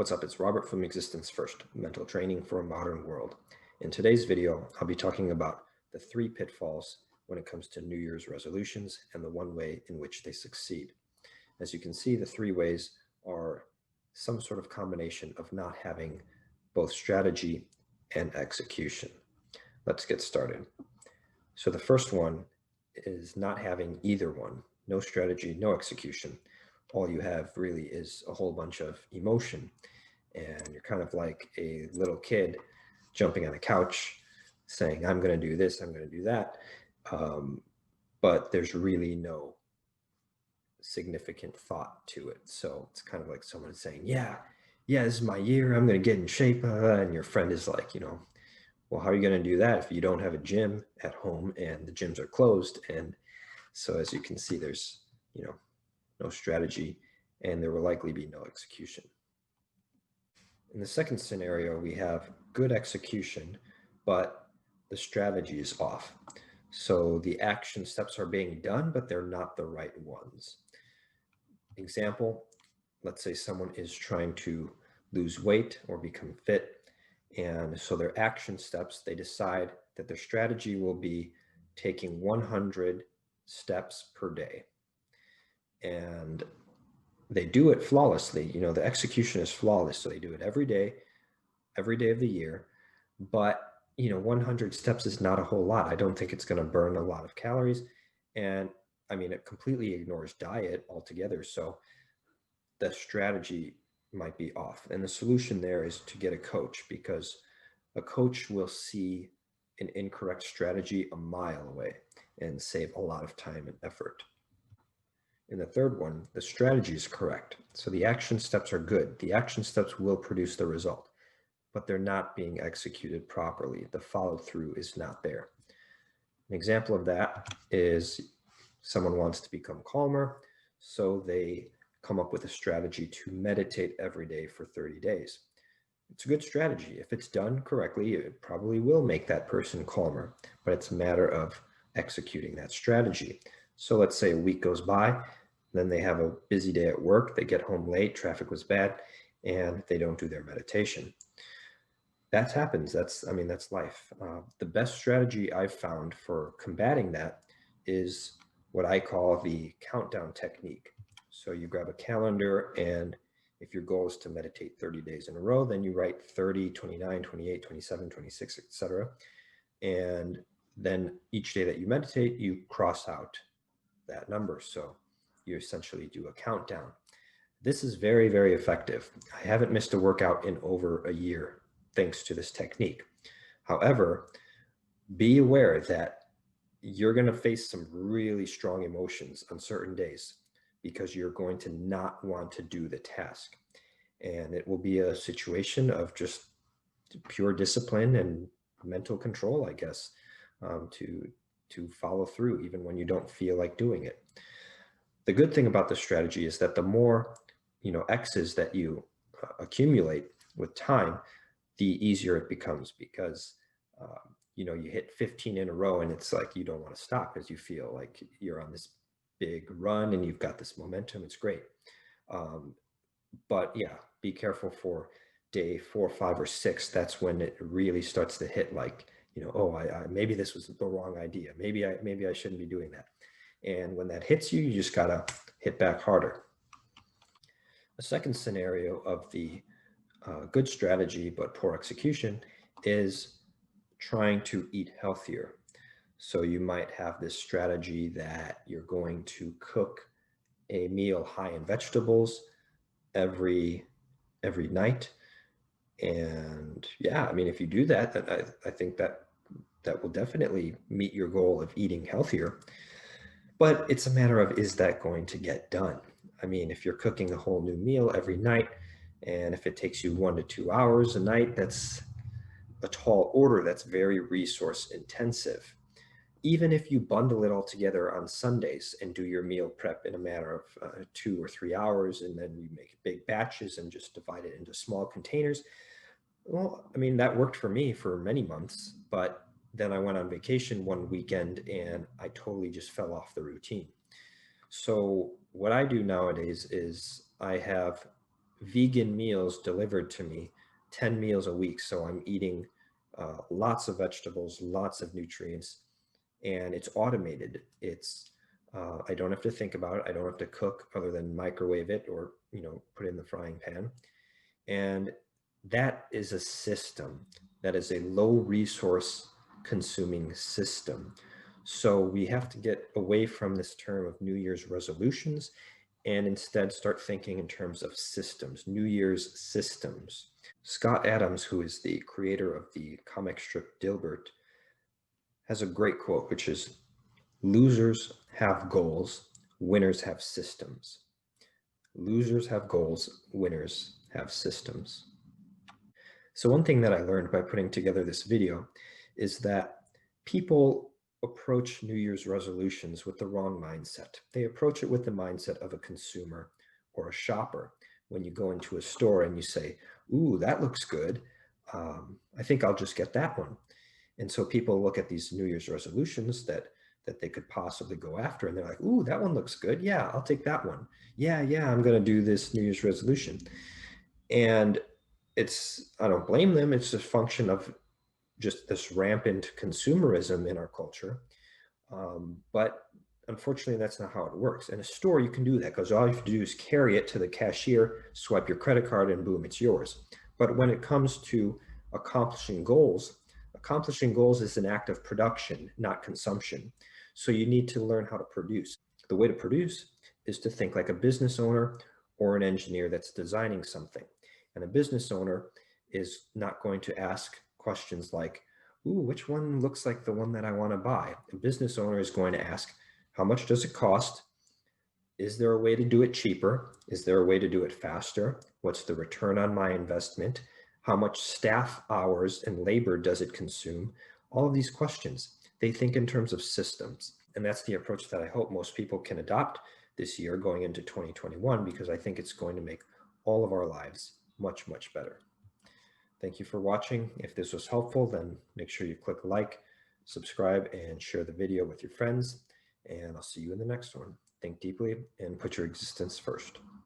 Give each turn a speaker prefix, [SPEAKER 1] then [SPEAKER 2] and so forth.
[SPEAKER 1] What's up? It's Robert from Existence First, Mental Training for a Modern World. In today's video, I'll be talking about the 3 pitfalls when it comes to New Year's resolutions and the 1 way in which they succeed. As you can see, the 3 ways are some sort of combination of not having both strategy and execution. Let's get started. So the first one is not having either one. No strategy, no execution. All you have really is a whole bunch of emotion, and you're kind of like a little kid jumping on a couch saying, I'm going to do this, I'm going to do that. But there's really no significant thought to it. So it's kind of like someone saying, yeah, this is my year, I'm going to get in shape. And your friend is like, well, how are you going to do that if you don't have a gym at home and the gyms are closed? And so as you can see, there's, no strategy, and there will likely be no execution. In the second scenario, we have good execution, but the strategy is off. So the action steps are being done, but they're not the right ones. Example, let's say someone is trying to lose weight or become fit. And so their action steps, they decide that their strategy will be taking 100 steps per day. And they do it flawlessly. The execution is flawless. So they do it every day of the year. But, 100 steps is not a whole lot. I don't think it's going to burn a lot of calories. And I mean, it completely ignores diet altogether. So the strategy might be off. And the solution there is to get a coach, because a coach will see an incorrect strategy a mile away and save a lot of time and effort. In the third one, the strategy is correct. So the action steps are good. The action steps will produce the result, but they're not being executed properly. The follow-through is not there. An example of that is someone wants to become calmer, so they come up with a strategy to meditate every day for 30 days. It's a good strategy. If it's done correctly, it probably will make that person calmer, but it's a matter of executing that strategy. So let's say a week goes by, then they have a busy day at work, they get home late, traffic was bad, and they don't do their meditation. That happens. That's life. The best strategy I've found for combating that is what I call the countdown technique. So you grab a calendar, and if your goal is to meditate 30 days in a row, then you write 30, 29, 28, 27, 26, etc. And then each day that you meditate, you cross out that number. So you essentially do a countdown. This is very, very effective. I haven't missed a workout in over a year thanks to this technique. However, be aware that you're going to face some really strong emotions on certain days, because you're going to not want to do the task. And it will be a situation of just pure discipline and mental control, I guess, to follow through even when you don't feel like doing it. The good thing about this strategy is that the more, X's that you accumulate with time, the easier it becomes, because, you hit 15 in a row and it's like you don't want to stop because you feel like you're on this big run and you've got this momentum. It's great. But yeah, be careful for day 4, 5, or 6. That's when it really starts to hit like, maybe this was the wrong idea. Maybe I shouldn't be doing that. And when that hits you, you just gotta hit back harder. The second scenario of the good strategy but poor execution is trying to eat healthier. So you might have this strategy that you're going to cook a meal high in vegetables every night. And yeah, if you do that, then I think that will definitely meet your goal of eating healthier. But it's a matter of, is that going to get done? If you're cooking a whole new meal every night, and if it takes you 1 to 2 hours a night, that's a tall order. That's very resource intensive. Even if you bundle it all together on Sundays and do your meal prep in a matter of 2 or 3 hours, and then you make big batches and just divide it into small containers. Well, that worked for me for many months, but then I went on vacation one weekend and I totally just fell off the routine. So what I do nowadays is I have vegan meals delivered to me, 10 meals a week. So I'm eating lots of vegetables, lots of nutrients, and it's automated. I don't have to think about it. I don't have to cook other than microwave it or, put it in the frying pan. And that is a system. That is a low resource consuming system. So we have to get away from this term of New Year's resolutions and instead start thinking in terms of systems, New Year's systems. Scott Adams, who is the creator of the comic strip Dilbert, has a great quote, which is, "Losers have goals, winners have systems." Losers have goals, winners have systems. So one thing that I learned by putting together this video is that people approach New Year's resolutions with the wrong mindset. They approach it with the mindset of a consumer or a shopper. When you go into a store and you say, "Ooh, that looks good. I think I'll just get that one." And so people look at these New Year's resolutions that they could possibly go after, and they're like, "Ooh, that one looks good. Yeah, I'll take that one. Yeah, I'm going to do this New Year's resolution." And I don't blame them. It's a function of just this rampant consumerism in our culture. But unfortunately, that's not how it works. In a store, you can do that because all you have to do is carry it to the cashier, swipe your credit card, and boom, it's yours. But when it comes to accomplishing goals is an act of production, not consumption. So you need to learn how to produce. The way to produce is to think like a business owner or an engineer that's designing something. And a business owner is not going to ask questions like, "Ooh, which one looks like the one that I want to buy?" A business owner is going to ask, "How much does it cost? Is there a way to do it cheaper? Is there a way to do it faster? What's the return on my investment? How much staff hours and labor does it consume?" All of these questions. They think in terms of systems. And that's the approach that I hope most people can adopt this year going into 2021, because I think it's going to make all of our lives much, much better. Thank you for watching. If this was helpful, then make sure you click like, subscribe, and share the video with your friends. And I'll see you in the next one. Think deeply and put your existence first.